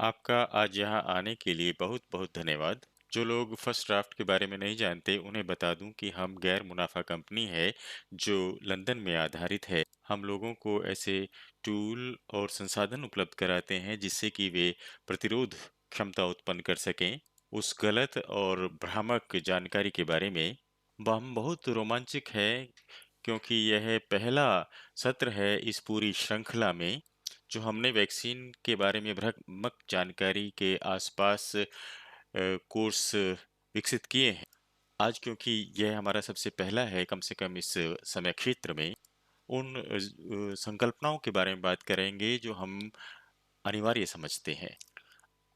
आपका आज यहाँ आने के लिए बहुत-बहुत धन्यवाद। जो लोग फर्स्ट ड्राफ्ट के बारे में नहीं जानते, उन्हें बता दूँ कि हम गैर मुनाफ़ा कंपनी है, जो लंदन में आधारित है। हम लोगों को ऐसे टूल और संसाधन उपलब्ध कराते हैं, जिससे कि वे प्रतिरोध क्षमता उत्पन्न कर सकें। उस गलत और भ्रामक जानकारी के बारे में हम बहुत रोमांचक हैं, क्योंकि यह पहला सत्र है इस पूरी श्रृंखला में जो हमने वैक्सीन के बारे में भ्रामक जानकारी के आसपास कोर्स विकसित किए हैं। आज क्योंकि यह हमारा सबसे पहला है, कम से कम इस समय क्षेत्र में, उन संकल्पनाओं के बारे में बात करेंगे जो हम अनिवार्य समझते हैं।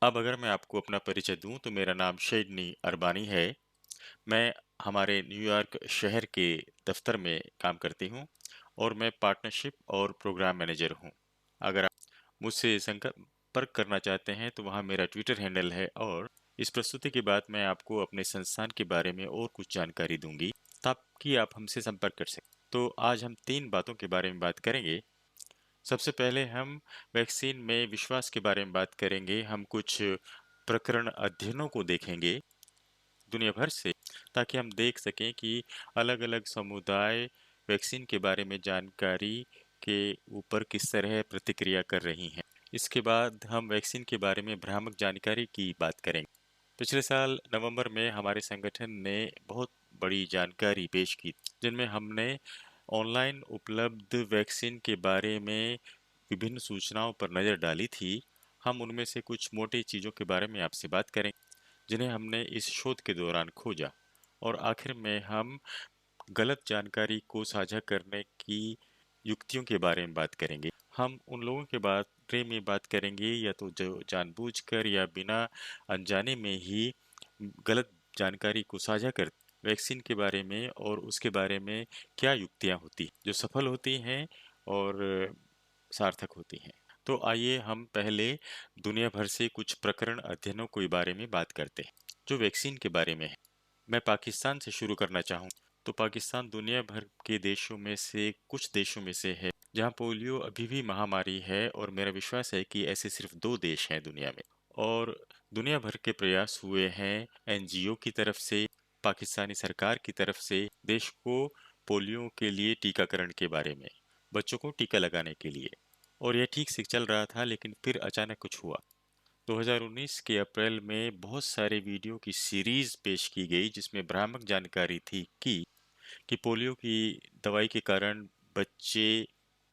अब अगर मैं आपको अपना परिचय दूं, तो मेरा नाम शेडनी अरबानी है। मैं हमारे न्यूयॉर्क शहर के दफ्तर में काम करती हूं और मैं पार्टनरशिप और प्रोग्राम मैनेजर हूं। अगर आप मुझसे संपर्क करना चाहते हैं तो वहाँ मेरा ट्विटर हैंडल है, और इस प्रस्तुति के बाद मैं आपको अपने संस्थान के बारे में और कुछ जानकारी दूंगी ताकि आप हमसे संपर्क कर सकें। तो आज हम 3 बातों के बारे में बात करेंगे। सबसे पहले हम वैक्सीन में विश्वास के बारे में बात करेंगे। हम कुछ प्रकरण अध्ययनों को देखेंगे दुनिया भर से, ताकि हम देख सकें कि अलग-अलग समुदाय वैक्सीन के बारे में जानकारी के ऊपर किस तरह प्रतिक्रिया कर रही हैं। इसके बाद हम वैक्सीन के बारे में भ्रामक जानकारी की बात करेंगे। पिछले साल नवंबर में हमारे संगठन ने बहुत बड़ी जानकारी पेश की, जिनमें हमने ऑनलाइन उपलब्ध वैक्सीन के बारे में विभिन्न सूचनाओं पर नज़र डाली थी। हम उनमें से कुछ मोटी चीज़ों के बारे में आपसे बात करेंगे, जिन्हें हमने इस शोध के दौरान खोजा। और आखिर में हम गलत जानकारी को साझा करने की युक्तियों के बारे में बात करेंगे। हम उन लोगों के बारे में बात करेंगे, या तो जो जानबूझकर या बिना अनजाने में ही गलत जानकारी को साझा कर वैक्सीन के बारे में, और उसके बारे में क्या युक्तियां होती जो सफल होती हैं और सार्थक होती हैं। तो आइए हम पहले दुनिया भर से कुछ प्रकरण अध्ययनों के बारे में बात करते हैं जो वैक्सीन के बारे में है। मैं पाकिस्तान से शुरू करना चाहूँ। तो पाकिस्तान दुनिया भर के देशों में से कुछ देशों में से है जहाँ पोलियो अभी भी महामारी है, और मेरा विश्वास है कि ऐसे सिर्फ 2 देश हैं दुनिया में। और दुनिया भर के प्रयास हुए हैं एनजीओ की तरफ से, पाकिस्तानी सरकार की तरफ से, देश को पोलियो के लिए टीकाकरण के बारे में, बच्चों को टीका लगाने के लिए। और यह ठीक से चल रहा था, लेकिन फिर अचानक कुछ हुआ। 2019 के अप्रैल में बहुत सारे वीडियो की सीरीज पेश की गई, जिसमें भ्रामक जानकारी थी कि पोलियो की दवाई के कारण बच्चे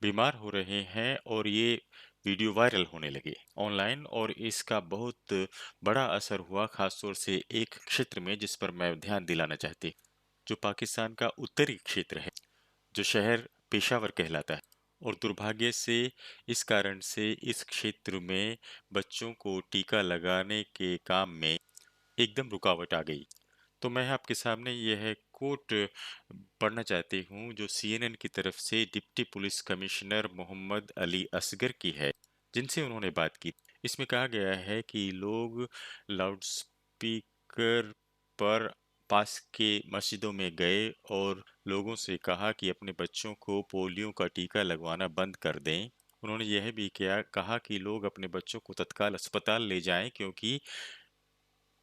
बीमार हो रहे हैं, और ये वीडियो वायरल होने लगे ऑनलाइन, और इसका बहुत बड़ा असर हुआ, खासतौर से एक क्षेत्र में जिस पर मैं ध्यान दिलाना चाहती, जो पाकिस्तान का उत्तरी क्षेत्र है, जो शहर पेशावर कहलाता है। और दुर्भाग्य से इस कारण से इस क्षेत्र में बच्चों को टीका लगाने के काम में एकदम रुकावट आ गई। तो मैं आपके सामने यह कोट पढ़ना चाहती हूँ, जो सीएनएन की तरफ से deputy police commissioner Mohammad Ali Asghar की है, जिनसे उन्होंने बात की। इसमें कहा गया है कि लोग लाउडस्पीकर पर पास के मस्जिदों में गए और लोगों से कहा कि अपने बच्चों को पोलियो का टीका लगवाना बंद कर दें। उन्होंने यह भी कहा कि लोग अपने बच्चों को तत्काल अस्पताल ले जाएं, क्योंकि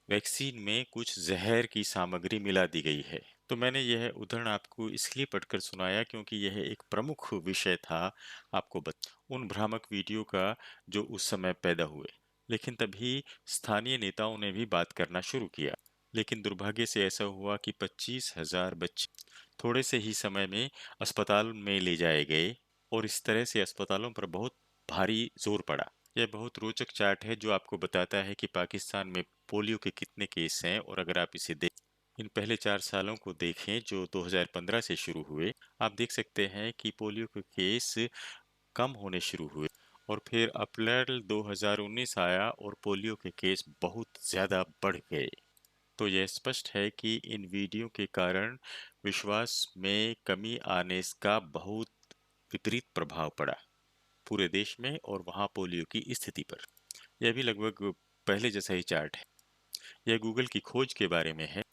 वैक्सीन में कुछ जहर की सामग्री मिला दी गई है। तो मैंने यह उदाहरण आपको इसलिए पढ़कर सुनाया, क्योंकि यह एक प्रमुख विषय था आपको उन भ्रामक वीडियो का जो उस समय पैदा हुए। लेकिन तभी स्थानीय नेताओं ने भी बात करना शुरू किया। लेकिन दुर्भाग्य से ऐसा हुआ कि 25,000 बच्चे थोड़े से ही समय में अस्पताल में ले जाए गए, और इस तरह से अस्पतालों पर बहुत भारी जोर पड़ा। यह बहुत रोचक चार्ट है, जो आपको बताता है कि पाकिस्तान में पोलियो के कितने केस हैं। और अगर आप इसे इन पहले 4 सालों को देखें, जो 2015 से शुरू हुए, आप देख सकते हैं कि पोलियो के केस कम होने शुरू हुए, और फिर अप्रैल 2019 आया और पोलियो के केस बहुत ज्यादा बढ़ गए। तो यह स्पष्ट है कि इन वीडियो के कारण विश्वास में कमी आने का बहुत विपरीत प्रभाव पड़ा पूरे देश में, और वहाँ पोलियो की स्थिति पर। यह भी लगभग पहले जैसा ही चार्ट है। यह गूगल की खोज के बारे में है,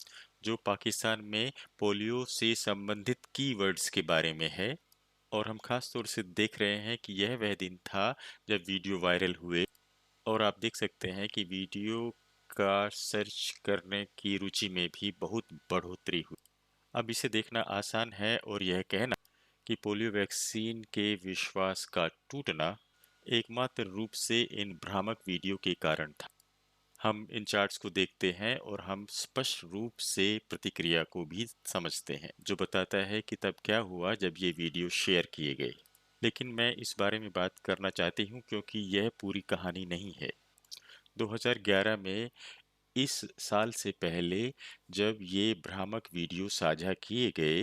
जो पाकिस्तान में पोलियो से संबंधित कीवर्ड्स के बारे में है। और हम खास तौर से देख रहे हैं कि यह वह दिन था जब वीडियो वायरल हुए, और आप देख सकते हैं कि वीडियो का सर्च करने की रुचि में भी बहुत बढ़ोतरी हुई। अब इसे देखना आसान है और यह कहना कि पोलियो वैक्सीन के विश्वास का टूटना एकमात्र रूप से इन भ्रामक वीडियो के कारण था। हम इन चार्ट्स को देखते हैं और हम स्पष्ट रूप से प्रतिक्रिया को भी समझते हैं, जो बताता है कि तब क्या हुआ जब ये वीडियो शेयर किए गए। लेकिन मैं इस बारे में बात करना चाहती हूँ क्योंकि यह पूरी कहानी नहीं है। 2011 में, इस साल से पहले, जब ये भ्रामक वीडियो साझा किए गए,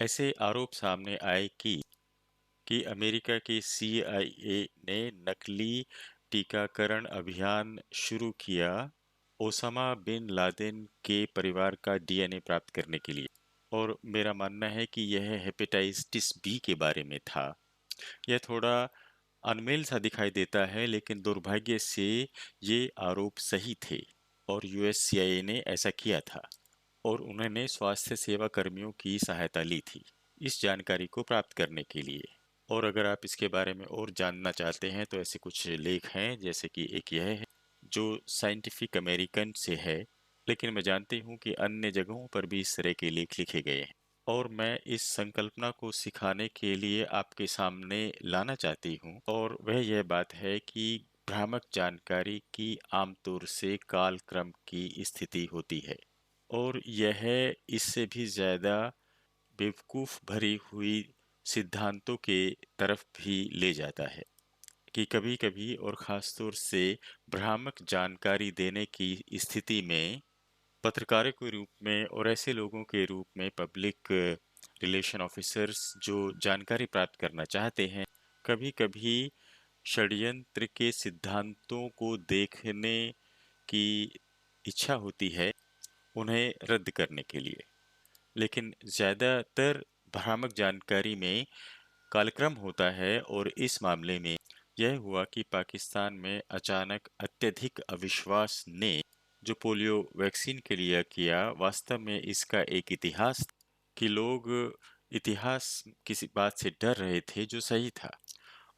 ऐसे आरोप सामने आए कि अमेरिका के CIA ने नकली टीकाकरण अभियान शुरू किया ओसामा बिन लादेन के परिवार का DNA प्राप्त करने के लिए। और मेरा मानना है कि यह हेपेटाइटिस बी के बारे में था। यह थोड़ा अनमेल सा दिखाई देता है, लेकिन दुर्भाग्य से ये आरोप सही थे और USCIA ने ऐसा किया था और उन्होंने स्वास्थ्य सेवा कर्मियों की सहायता ली थी इस जानकारी को प्राप्त करने के लिए। और अगर आप इसके बारे में और जानना चाहते हैं तो ऐसे कुछ लेख हैं, जैसे कि एक यह है जो साइंटिफिक अमेरिकन से है, लेकिन मैं जानती हूँ कि अन्य जगहों पर भी इस तरह के लेख लिखे गए हैं। और मैं इस संकल्पना को सिखाने के लिए आपके सामने लाना चाहती हूँ, और वह यह बात है कि भ्रामक जानकारी की आमतौर से कालक्रम की स्थिति होती है, और यह इससे भी ज्यादा बेवकूफ भरी हुई सिद्धांतों के तरफ भी ले जाता है कि कभी-कभी और खासतौर से भ्रामक जानकारी देने की स्थिति में पत्रकारों के रूप में और ऐसे लोगों के रूप में पब्लिक रिलेशन ऑफिसर्स जो जानकारी प्राप्त करना चाहते हैं, कभी-कभी षड्यंत्र के सिद्धांतों को देखने की इच्छा होती है उन्हें रद्द करने के लिए। लेकिन ज्यादातर भ्रामक जानकारी में कालक्रम होता है, और इस मामले में यह हुआ कि पाकिस्तान में अचानक अत्यधिक अविश्वास ने जो पोलियो वैक्सीन के लिए किया, वास्तव में इसका एक इतिहास था कि लोग इतिहास किसी बात से डर रहे थे जो सही था।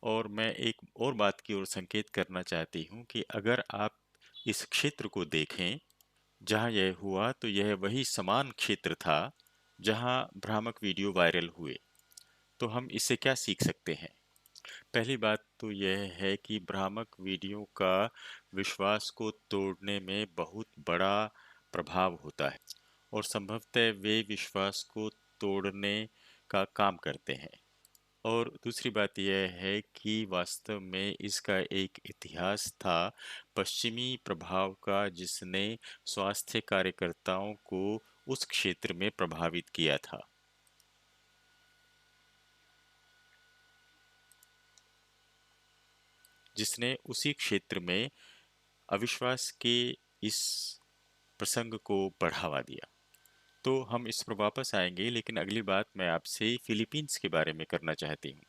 और मैं एक और बात की ओर संकेत करना चाहती हूँ कि अगर आप इस क्षेत्र को देखें जहां यह हुआ, तो यह वही समान क्षेत्र था जहां भ्रामक वीडियो वायरल हुए। तो हम इससे क्या सीख सकते हैं? पहली बात तो यह है कि भ्रामक वीडियो का विश्वास को तोड़ने में बहुत बड़ा प्रभाव होता है, और संभवतः वे विश्वास को तोड़ने का काम करते हैं। और दूसरी बात यह है कि वास्तव में इसका एक इतिहास था पश्चिमी प्रभाव का, जिसने स्वास्थ्य कार्यकर्ताओं को उस क्षेत्र में प्रभावित किया था। जिसने उसी क्षेत्र में अविश्वास के इस प्रसंग को बढ़ावा दिया। तो हम इस पर वापस आएंगे, लेकिन अगली बात मैं आपसे फिलीपींस के बारे में करना चाहती हूँ।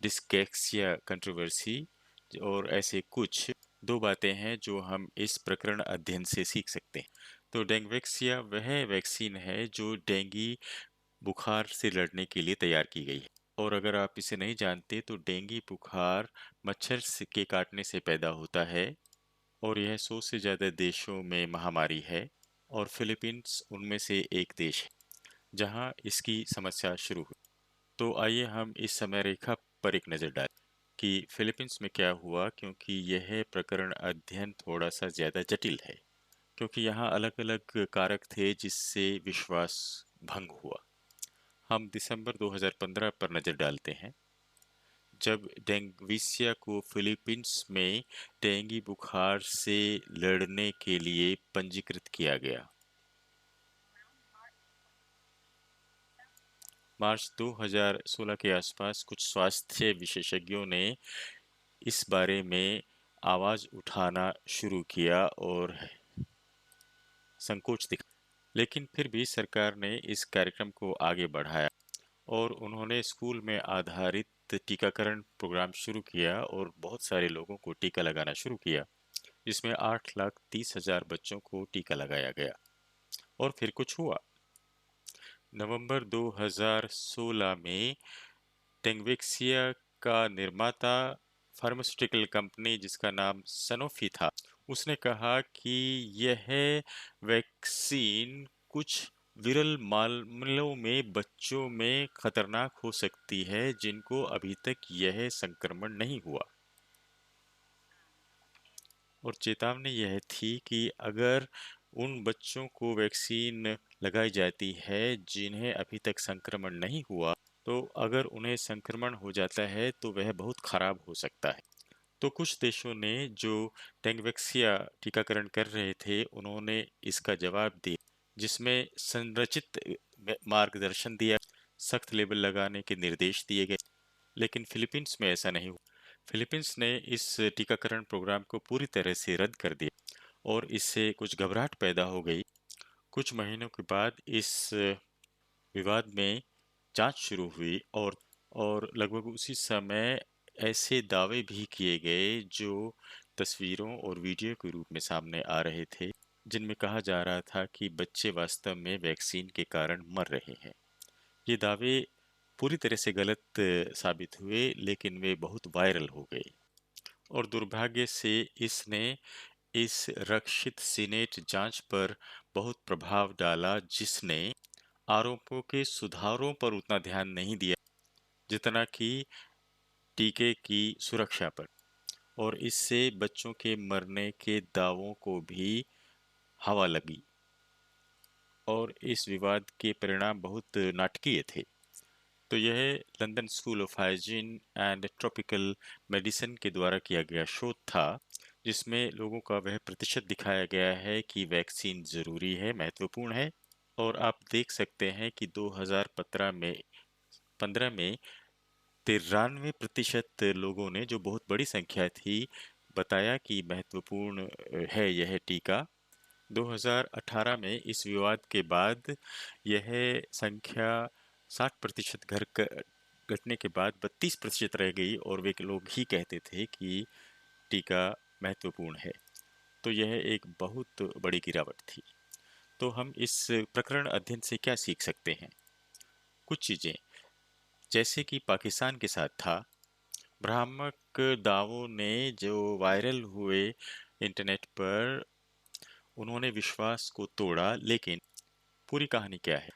डिस्कैक्सिया कंट्रोवर्सी और ऐसे कुछ दो बातें हैं जो हम इस प्रकरण अध्ययन से सीख सकते हैं। तो डेंगवेक्सिया वह वैक्सीन है जो डेंगी बुखार से लड़ने के लिए तैयार की गई है। और अगर आप इसे नहीं जानते तो डेंगू बुखार के काटने से पैदा होता है, और यह 100 से ज़्यादा देशों में महामारी है, और फिलीपींस उनमें से एक देश है जहां इसकी समस्या शुरू हुई। तो आइए हम इस समय रेखा पर एक नज़र डालें कि फिलीपींस में क्या हुआ, क्योंकि यह प्रकरण अध्ययन थोड़ा सा ज़्यादा जटिल है, क्योंकि यहाँ अलग-अलग कारक थे जिससे विश्वास भंग हुआ। हम दिसंबर 2015 पर नज़र डालते हैं, जब डेंगविसिया को फिलीपींस में डेंगू बुखार से लड़ने के लिए पंजीकृत किया गया। मार्च 2016 के आसपास कुछ स्वास्थ्य विशेषज्ञों ने इस बारे में आवाज उठाना शुरू किया और संकोच दिखा, लेकिन फिर भी सरकार ने इस कार्यक्रम को आगे बढ़ाया और उन्होंने स्कूल में आधारित टीकाकरण प्रोग्राम शुरू किया और बहुत सारे लोगों को टीका लगाना शुरू किया, जिसमें 8,30,000 बच्चों को टीका लगाया गया। और फिर कुछ हुआ। नवंबर 2016 में टेंगवेक्सिया का निर्माता फार्मास्यूटिकल कंपनी जिसका नाम सनोफी था, उसने कहा कि यह वैक्सीन कुछ विरल मामलों में बच्चों में खतरनाक हो सकती है जिनको अभी तक यह संक्रमण नहीं हुआ। और चेतावनी यह थी कि अगर उन बच्चों को वैक्सीन लगाई जाती है जिन्हें अभी तक संक्रमण नहीं हुआ, तो अगर उन्हें संक्रमण हो जाता है तो वह बहुत खराब हो सकता है। तो कुछ देशों ने जो डेंगवैक्सिया टीकाकरण कर रहे थे, उन्होंने इसका जवाब दिया, जिसमें संरचित मार्गदर्शन दिया, सख्त लेबल लगाने के निर्देश दिए गए। लेकिन फिलीपींस में ऐसा नहीं हुआ। फिलीपींस ने इस टीकाकरण प्रोग्राम को पूरी तरह से रद्द कर दिया और इससे कुछ घबराहट पैदा हो गई। कुछ महीनों के बाद इस विवाद में जांच शुरू हुई और लगभग उसी समय ऐसे दावे भी किए गए जो तस्वीरों और वीडियो के रूप में सामने आ रहे थे, जिनमें कहा जा रहा था कि बच्चे वास्तव में वैक्सीन के कारण मर रहे हैं। ये दावे पूरी तरह से गलत साबित हुए, लेकिन वे बहुत वायरल हो गए और दुर्भाग्य से इसने इस रक्षित सीनेट जांच पर बहुत प्रभाव डाला, जिसने आरोपों के सुधारों पर उतना ध्यान नहीं दिया जितना कि टीके की सुरक्षा पर, और इससे बच्चों के मरने के दावों को भी हवा लगी और इस विवाद के परिणाम बहुत नाटकीय थे। तो यह London school of hygiene and tropical medicine के द्वारा किया गया शोध था, जिसमें लोगों का वह प्रतिशत दिखाया गया है कि वैक्सीन जरूरी है, महत्वपूर्ण है। और आप देख सकते हैं कि 2015 में 93% लोगों ने, जो बहुत बड़ी संख्या थी, बताया कि महत्वपूर्ण है यह टीका। 2018 में इस विवाद के बाद यह संख्या 60% घटने के बाद 32% रह गई और वे लोग ही कहते थे कि टीका महत्वपूर्ण है। तो यह एक बहुत बड़ी गिरावट थी। तो हम इस प्रकरण अध्ययन से क्या सीख सकते हैं? कुछ चीजें, जैसे कि पाकिस्तान के साथ था, भ्रामक दावों ने जो वायरल हुए इंटरनेट पर, उन्होंने विश्वास को तोड़ा। लेकिन पूरी कहानी क्या है?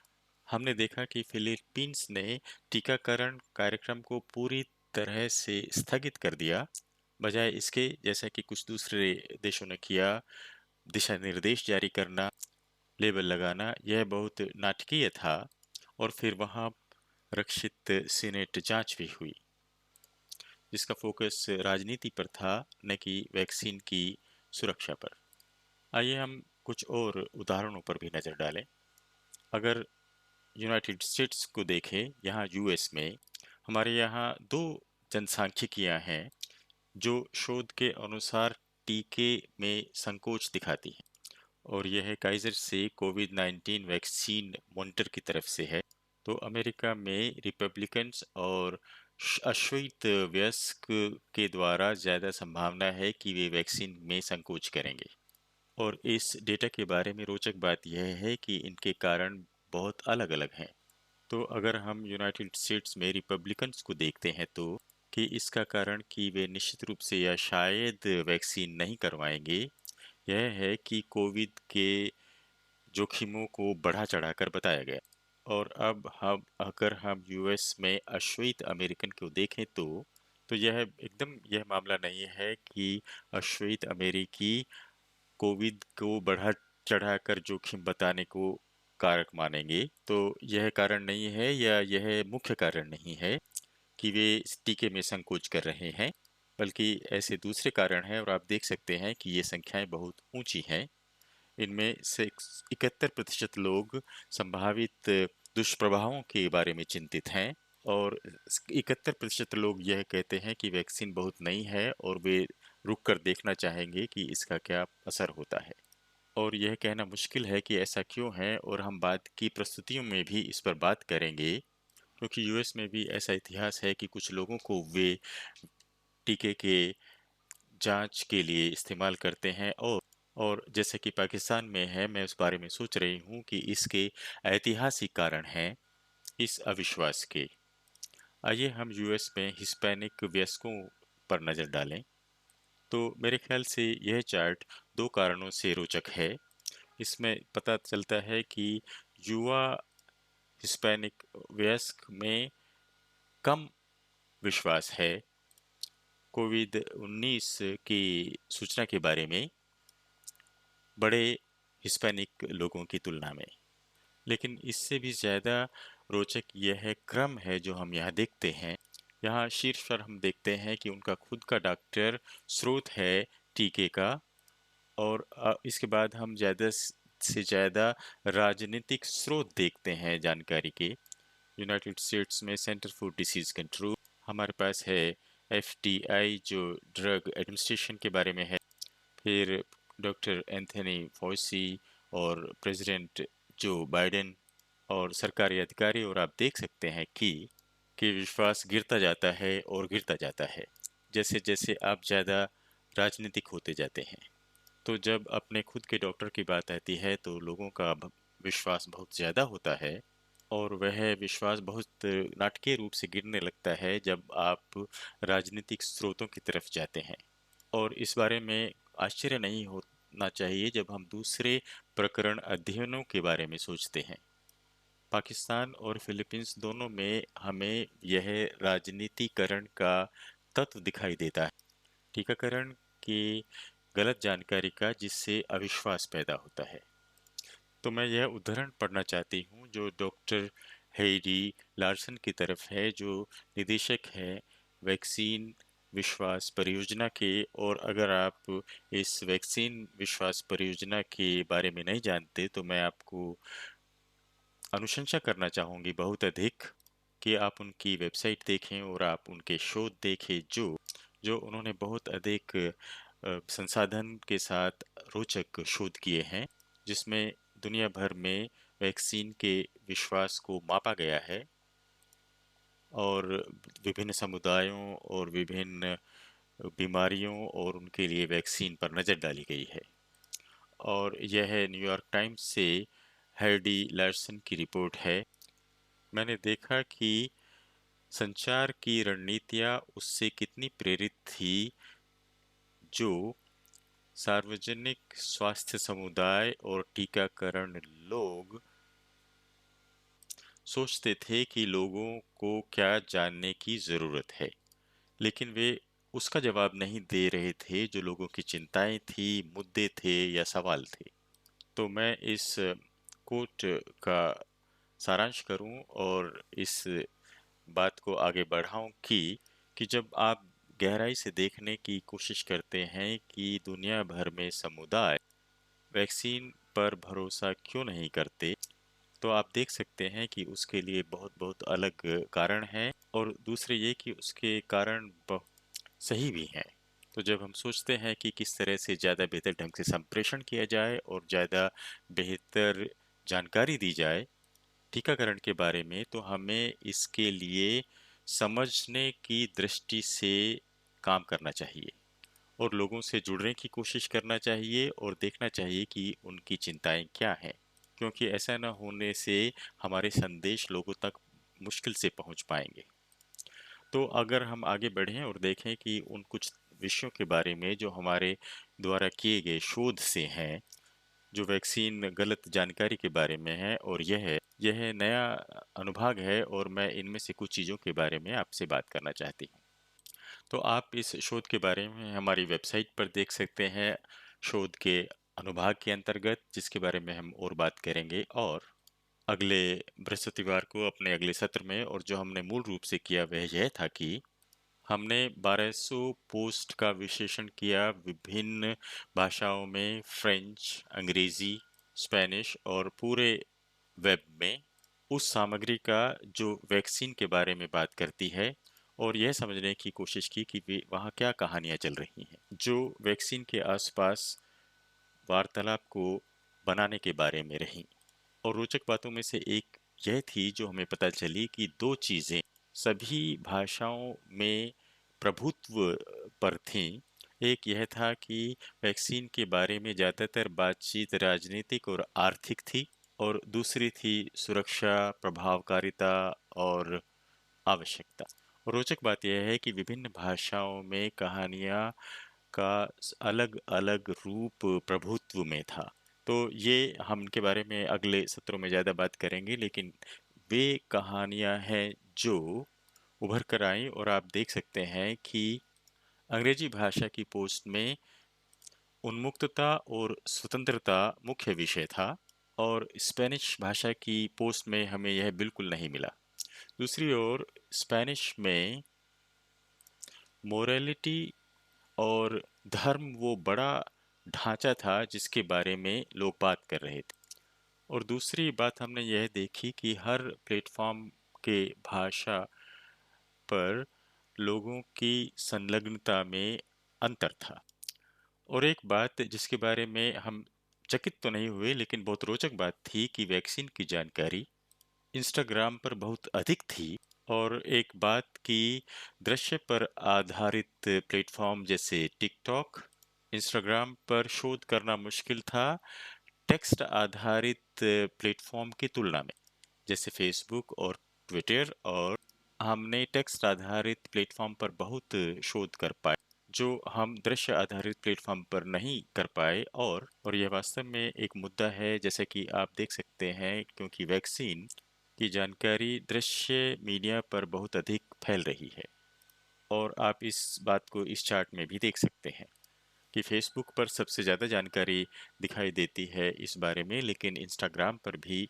हमने देखा कि फिलीपींस ने टीकाकरण कार्यक्रम को पूरी तरह से स्थगित कर दिया, बजाय इसके जैसा कि कुछ दूसरे देशों ने किया, दिशा निर्देश जारी करना, लेबल लगाना। यह बहुत नाटकीय था। और फिर वहां रक्षित सीनेट जांच भी हुई, जिसका फोकस राजनीति पर था, न कि वैक्सीन की सुरक्षा पर। आइए हम कुछ और उदाहरणों पर भी नजर डालें। अगर यूनाइटेड स्टेट्स को देखें, यहाँ यूएस में हमारे यहाँ दो जनसांख्यिकीयां हैं जो शोध के अनुसार टीके में संकोच दिखाती हैं, और यह काइजर से कोविड-19 वैक्सीन मॉनिटर की तरफ से है। तो अमेरिका में रिपब्लिकन्स और अश्वेत वयस्क के द्वारा ज्यादा संभावना है कि वे वैक्सीन में संकोच करेंगे। और इस डेटा के बारे में रोचक बात यह है कि इनके कारण बहुत अलग-अलग हैं। तो अगर हम यूनाइटेड स्टेट्स में रिपब्लिकन्स को देखते हैं, तो कि इसका कारण कि वे निश्चित रूप से या शायद वैक्सीन नहीं करवाएंगे, यह है कि कोविड के जोखिमों को बढ़ा चढ़ाकर बताया गया। और अब हम अगर हम यूएस में अश्वेत अमेरिकन को देखें, तो यह एकदम यह मामला नहीं है कि अश्वेत अमेरिकी कोविड को बढ़ा चढ़ाकर जोखिम बताने को कारक मानेंगे। तो यह कारण नहीं है, या यह मुख्य कारण नहीं है कि वे इस टीके में संकोच कर रहे हैं, बल्कि ऐसे दूसरे कारण हैं। और आप देख सकते हैं कि ये संख्याएं बहुत ऊंची हैं। इनमें से 71% लोग संभावित दुष्प्रभावों के बारे में चिंतित हैं, और 71% लोग यह कहते हैं कि वैक्सीन बहुत नई है और वे रुक कर देखना चाहेंगे कि इसका क्या असर होता है। और यह कहना मुश्किल है कि ऐसा क्यों है, और हम बाद की प्रस्तुतियों में भी इस पर बात करेंगे, क्योंकि यूएस में भी ऐसा इतिहास है कि कुछ लोगों को वे टीके के जांच के लिए इस्तेमाल करते हैं। और जैसे कि पाकिस्तान में है, मैं उस बारे में सोच रही हूँ कि इसके ऐतिहासिक कारण हैं इस अविश्वास के। आइए हम यूएस में हिस्पैनिक वयस्कों पर नज़र डालें, तो मेरे ख्याल से यह चार्ट दो कारणों से रोचक है। इसमें पता चलता है कि युवा हिस्पैनिक वयस्क में कम विश्वास है कोविड-19 की सूचना के बारे में बड़े हिस्पैनिक लोगों की तुलना में। लेकिन इससे भी ज़्यादा रोचक यह क्रम है जो हम यहाँ देखते हैं। यहाँ शीर्ष पर हम देखते हैं कि उनका खुद का डॉक्टर स्रोत है टीके का, और इसके बाद हम से ज़्यादा राजनीतिक स्रोत देखते हैं जानकारी के। यूनाइटेड स्टेट्स में सेंटर फॉर डिसीज कंट्रोल, हमारे पास है एफडीआई जो ड्रग एडमिनिस्ट्रेशन के बारे में है, फिर डॉक्टर एंथनी फॉसी और प्रेसिडेंट जो बाइडेन और सरकारी अधिकारी। और आप देख सकते हैं कि विश्वास गिरता जाता है और गिरता जाता है जैसे जैसे आप ज़्यादा राजनीतिक होते जाते हैं। तो जब अपने खुद के डॉक्टर की बात आती है तो लोगों का विश्वास बहुत ज़्यादा होता है, और वह विश्वास बहुत नाटकीय रूप से गिरने लगता है जब आप राजनीतिक स्रोतों की तरफ जाते हैं। और इस बारे में आश्चर्य नहीं होना चाहिए जब हम दूसरे प्रकरण अध्ययनों के बारे में सोचते हैं। पाकिस्तान और फिलीपींस दोनों में हमें यह राजनीतिकरण का तत्व दिखाई देता है, टीकाकरण की गलत जानकारी का, जिससे अविश्वास पैदा होता है। तो मैं यह उदाहरण पढ़ना चाहती हूँ जो डॉक्टर हेडी लार्सन की तरफ है, जो निदेशक है वैक्सीन विश्वास परियोजना के। और अगर आप इस वैक्सीन विश्वास परियोजना के बारे में नहीं जानते तो मैं आपको अनुशंसा करना चाहूँगी बहुत अधिक कि आप उनकी वेबसाइट देखें और आप उनके शोध देखें जो जो उन्होंने बहुत अधिक संसाधन के साथ रोचक शोध किए हैं, जिसमें दुनिया भर में वैक्सीन के विश्वास को मापा गया है और विभिन्न समुदायों और विभिन्न बीमारियों और उनके लिए वैक्सीन पर नज़र डाली गई है। और यह न्यूयॉर्क टाइम्स से हेडी लार्सन की रिपोर्ट है। मैंने देखा कि संचार की रणनीतियाँ उससे कितनी प्रेरित थी, जो सार्वजनिक स्वास्थ्य समुदाय और टीकाकरण लोग सोचते थे कि लोगों को क्या जानने की ज़रूरत है, लेकिन वे उसका जवाब नहीं दे रहे थे जो लोगों की चिंताएं थी, मुद्दे थे या सवाल थे। तो मैं इस कोट का सारांश करूं और इस बात को आगे बढ़ाऊं कि जब आप गहराई से देखने की कोशिश करते हैं कि दुनिया भर में समुदाय वैक्सीन पर भरोसा क्यों नहीं करते, तो आप देख सकते हैं कि उसके लिए बहुत बहुत अलग कारण हैं, और दूसरे ये कि उसके कारण सही भी हैं। तो जब हम सोचते हैं कि किस तरह से ज़्यादा बेहतर ढंग से संप्रेषण किया जाए और ज़्यादा बेहतर जानकारी दी जाए टीकाकरण के बारे में, तो हमें इसके लिए समझने की दृष्टि से काम करना चाहिए और लोगों से जुड़ने की कोशिश करना चाहिए और देखना चाहिए कि उनकी चिंताएं क्या हैं, क्योंकि ऐसा न होने से हमारे संदेश लोगों तक मुश्किल से पहुंच पाएंगे। तो अगर हम आगे बढ़ें और देखें कि उन कुछ विषयों के बारे में जो हमारे द्वारा किए गए शोध से हैं, जो वैक्सीन गलत जानकारी के बारे में है, और यह नया अनुभाग है और मैं इनमें से कुछ चीज़ों के बारे में आपसे बात करना चाहती हूँ। तो आप इस शोध के बारे में हमारी वेबसाइट पर देख सकते हैं, शोध के अनुभाग के अंतर्गत, जिसके बारे में हम और बात करेंगे और अगले बृहस्पतिवार को अपने अगले सत्र में। और जो हमने मूल रूप से किया वह यह था कि हमने 1200 पोस्ट का विश्लेषण किया विभिन्न भाषाओं में, फ्रेंच, अंग्रेजी, स्पेनिश और पूरे वेब में, उस सामग्री का जो वैक्सीन के बारे में बात करती है, और यह समझने की कोशिश की कि वहाँ क्या कहानियाँ चल रही हैं जो वैक्सीन के आसपास वार्तालाप को बनाने के बारे में रही। और रोचक बातों में से एक यह थी जो हमें पता चली कि दो चीज़ें सभी भाषाओं में प्रभुत्व पर थीं। एक यह था कि वैक्सीन के बारे में ज़्यादातर बातचीत राजनीतिक और आर्थिक थी, और दूसरी थी सुरक्षा, प्रभावकारिता और आवश्यकता। रोचक बात यह है कि विभिन्न भाषाओं में कहानियाँ का अलग-अलग रूप प्रभुत्व में था। तो ये हम इनके बारे में अगले सत्रों में ज़्यादा बात करेंगे, लेकिन वे कहानियाँ हैं जो उभर कर आईं और आप देख सकते हैं कि अंग्रेजी भाषा की पोस्ट में उन्मुक्तता और स्वतंत्रता मुख्य विषय था और स्पेनिश भाषा की पोस्ट में हमें यह बिल्कुल नहीं मिला। दूसरी ओर स्पेनिश में मोरालिटी और धर्म वो बड़ा ढांचा था जिसके बारे में लोग बात कर रहे थे। और दूसरी बात हमने यह देखी कि हर प्लेटफॉर्म के भाषा पर लोगों की संलग्नता में अंतर था। और एक बात जिसके बारे में हम चकित तो नहीं हुए, लेकिन बहुत रोचक बात थी कि वैक्सीन की जानकारी इंस्टाग्राम पर बहुत अधिक थी। और एक बात कि दृश्य पर आधारित प्लेटफॉर्म जैसे टिकटॉक, इंस्टाग्राम पर शोध करना मुश्किल था टेक्स्ट आधारित प्लेटफॉर्म की तुलना में, जैसे फेसबुक और ट्विटर। और हमने टेक्स्ट आधारित प्लेटफॉर्म पर बहुत शोध कर पाए जो हम दृश्य आधारित प्लेटफॉर्म पर नहीं कर पाए। और यह वास्तव में एक मुद्दा है, जैसे कि आप देख सकते हैं, क्योंकि वैक्सीन की जानकारी दृश्य मीडिया पर बहुत अधिक फैल रही है। और आप इस बात को इस चार्ट में भी देख सकते हैं कि फेसबुक पर सबसे ज़्यादा जानकारी दिखाई देती है इस बारे में, लेकिन इंस्टाग्राम पर भी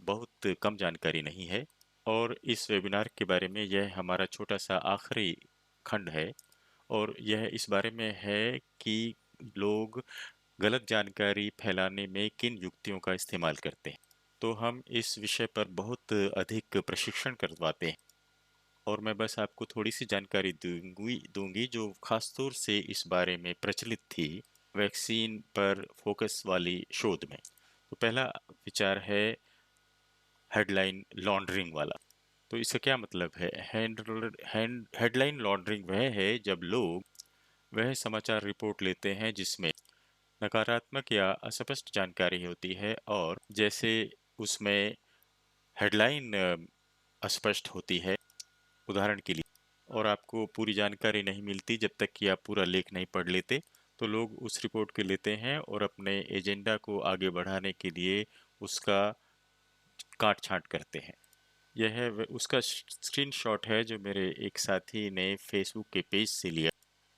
बहुत कम जानकारी नहीं है। और इस वेबिनार के बारे में यह हमारा छोटा सा आखिरी खंड है और यह इस बारे में है कि लोग गलत जानकारी फैलाने में किन युक्तियों का इस्तेमाल करते हैं। तो हम इस विषय पर बहुत अधिक प्रशिक्षण करवाते हैं और मैं बस आपको थोड़ी सी जानकारी दूंगी जो खासतौर से इस बारे में प्रचलित थी वैक्सीन पर फोकस वाली शोध में। तो पहला विचार है हेडलाइन लॉन्ड्रिंग वाला। तो इसका क्या मतलब है? हेडलाइन लॉन्ड्रिंग वह है जब लोग वह समाचार रिपोर्ट लेते हैं जिसमें नकारात्मक या अस्पष्ट जानकारी होती है, और जैसे उसमें हेडलाइन अस्पष्ट होती है उदाहरण के लिए, और आपको पूरी जानकारी नहीं मिलती जब तक कि आप पूरा लेख नहीं पढ़ लेते, तो लोग उस रिपोर्ट के लेते हैं और अपने एजेंडा को आगे बढ़ाने के लिए उसका काट छांट करते हैं। यह उसका स्क्रीनशॉट है जो मेरे एक साथी ने फेसबुक के पेज से लिया,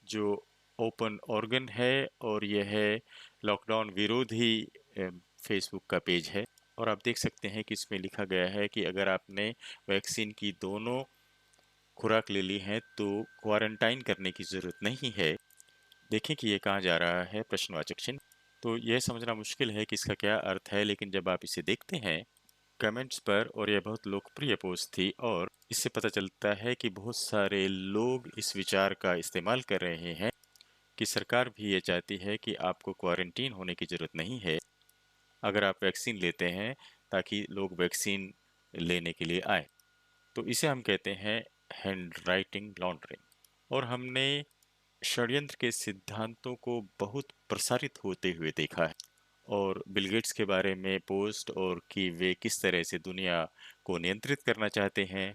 जो ओपन ऑर्गन है, और यह है लॉकडाउन विरोधी फेसबुक का पेज है। और आप देख सकते हैं कि इसमें लिखा गया है कि अगर आपने वैक्सीन की दोनों खुराक ले ली है तो क्वारंटाइन करने की ज़रूरत नहीं है। देखें कि ये कहाँ जा रहा है, प्रश्नवाचक चिन्ह। तो यह समझना मुश्किल है कि इसका क्या अर्थ है, लेकिन जब आप इसे देखते हैं कमेंट्स पर, और यह बहुत लोकप्रिय पोस्ट थी, और इससे पता चलता है कि बहुत सारे लोग इस विचार का इस्तेमाल कर रहे हैं कि सरकार भी ये चाहती है कि आपको क्वारंटीन होने की ज़रूरत नहीं है अगर आप वैक्सीन लेते हैं, ताकि लोग वैक्सीन लेने के लिए आए। तो इसे हम कहते हैं हैंड राइटिंग लॉन्ड्रिंग। और हमने षड्यंत्र के सिद्धांतों को बहुत प्रसारित होते हुए देखा है, और बिल गेट्स के बारे में पोस्ट, और कि वे किस तरह से दुनिया को नियंत्रित करना चाहते हैं।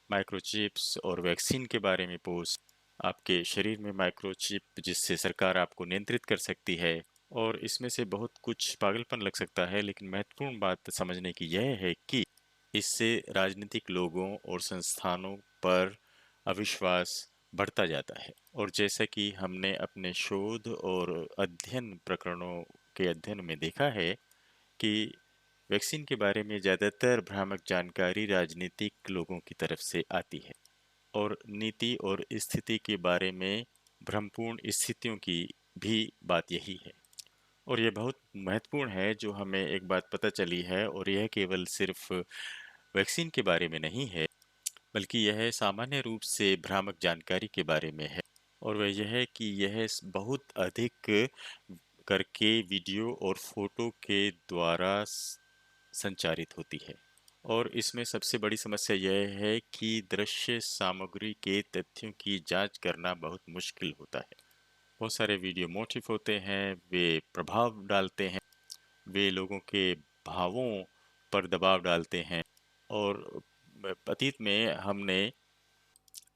माइक्रोचिप्स और वैक्सीन के बारे में पोस्ट, आपके शरीर में माइक्रोचिप जिससे सरकार आपको नियंत्रित कर सकती है। और इसमें से बहुत कुछ पागलपन लग सकता है, लेकिन महत्वपूर्ण बात समझने की यह है कि इससे राजनीतिक लोगों और संस्थानों पर अविश्वास बढ़ता जाता है। और जैसा कि हमने अपने शोध और अध्ययन प्रकरणों के अध्ययन में देखा है कि वैक्सीन के बारे में ज़्यादातर भ्रामक जानकारी राजनीतिक लोगों की तरफ से आती है, और नीति और स्थिति के बारे में भ्रमपूर्ण स्थितियों की भी बात यही है। और ये बहुत महत्वपूर्ण है जो हमें एक बात पता चली है, और यह केवल सिर्फ वैक्सीन के बारे में नहीं है, बल्कि यह सामान्य रूप से भ्रामक जानकारी के बारे में है। और वह यह है कि यह बहुत अधिक करके वीडियो और फोटो के द्वारा संचारित होती है। और इसमें सबसे बड़ी समस्या यह है कि दृश्य सामग्री के तथ्यों की जांच करना बहुत मुश्किल होता है। बहुत सारे वीडियो मोटिव होते हैं, वे प्रभाव डालते हैं, वे लोगों के भावों पर दबाव डालते हैं। और अतीत में हमने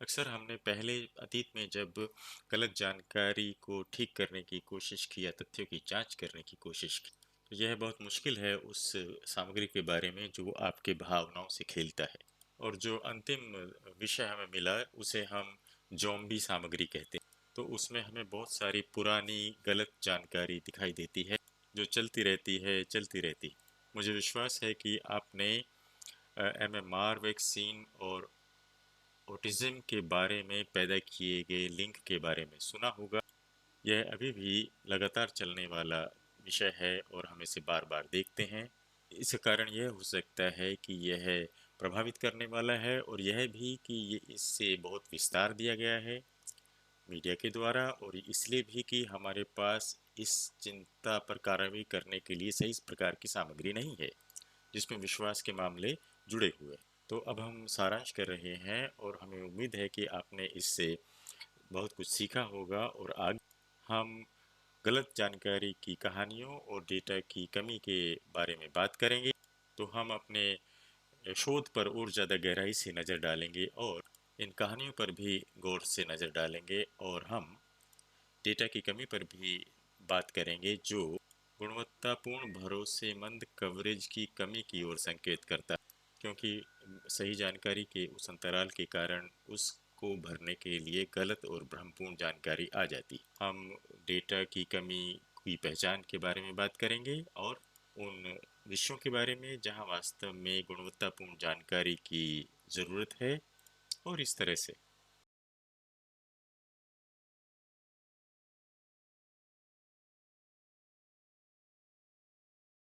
अक्सर हमने पहले अतीत में जब गलत जानकारी को ठीक करने की कोशिश की या तथ्यों की जांच करने की कोशिश की, तो यह बहुत मुश्किल है उस सामग्री के बारे में जो आपके भावनाओं से खेलता है। और जो अंतिम विषय हमें मिला उसे हम ज़ॉम्बी सामग्री कहते हैं। तो उसमें हमें बहुत सारी पुरानी गलत जानकारी दिखाई देती है जो चलती रहती है। मुझे विश्वास है कि आपने एमएमआर वैक्सीन और ऑटिज्म के बारे में पैदा किए गए लिंक के बारे में सुना होगा। यह अभी भी लगातार चलने वाला विषय है और हम इसे बार बार देखते हैं। इसका कारण यह हो सकता है कि यह प्रभावित करने वाला है और यह भी कि ये इससे बहुत विस्तार दिया गया है मीडिया के द्वारा, और इसलिए भी कि हमारे पास इस चिंता पर कार्रवाई करने के लिए सही प्रकार की सामग्री नहीं है जिसमें विश्वास के मामले जुड़े हुए। तो अब हम सारांश कर रहे हैं और हमें उम्मीद है कि आपने इससे बहुत कुछ सीखा होगा, और आगे हम गलत जानकारी की कहानियों और डेटा की कमी के बारे में बात करेंगे। तो हम अपने शोध पर और ज़्यादा गहराई से नज़र डालेंगे और इन कहानियों पर भी गौर से नज़र डालेंगे, और हम डेटा की कमी पर भी बात करेंगे जो गुणवत्तापूर्ण भरोसेमंद कवरेज की कमी की ओर संकेत करता है, क्योंकि सही जानकारी के उस अंतराल के कारण उसको भरने के लिए गलत और भ्रमपूर्ण जानकारी आ जाती। हम डेटा की कमी की पहचान के बारे में बात करेंगे और उन विषयों के बारे में जहां वास्तव में गुणवत्तापूर्ण जानकारी की ज़रूरत है, और इस तरह से